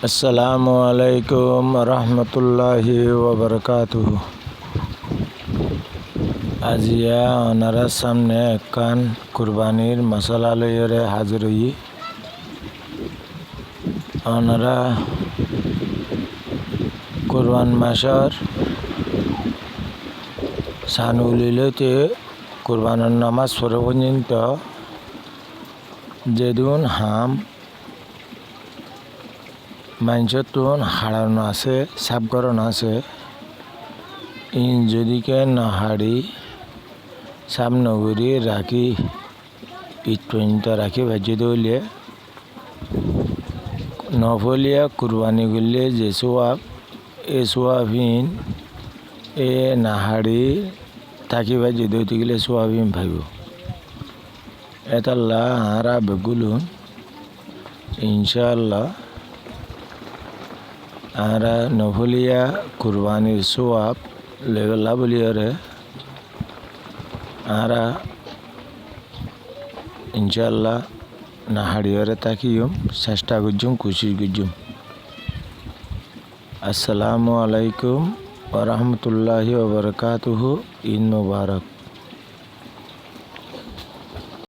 আসসালামু আলাইকুম রহমতুল্লাহি ওবরকাতুহু। আজিয়া ওনারা সামনে একখান কুরবানির মশলা লইরে হাজির হই। ওনারা কুরবান মাসর সানুলিলতে কুরবানের নামাজ পড়ে পর্যন্ত যেদিন হাম মানুষের হারানো আছে, সাফ করানো আছে, ইন যদিকে নাহাড়ি সাপ নগরী রাখি ঈদ পর্যন্ত রাখি ভাজি দৌলিয়ে নফলিয়া কুরবানি করলে যে সোয়াব এ সোয়াবিন এ নাহাড়ি থাকি ভাজি দৌতে গেলে সোয়াবিন ভাইব এতাল্লা হারা বেগুলুন ইনশাআল্লাহ আরা নফলিয়া কুরবানির সোয়াব লেবেলা বলিয়ারে আরা ইনশাআল্লাহ নাহাড়িয়ারে তাকিয়ম চেষ্টা করছুম কোশিশ করছুম। আসসালামু আলাইকুম ওয়া রাহমাতুল্লাহি ওয়া বারাকাতুহু। ঈদ মুবারক।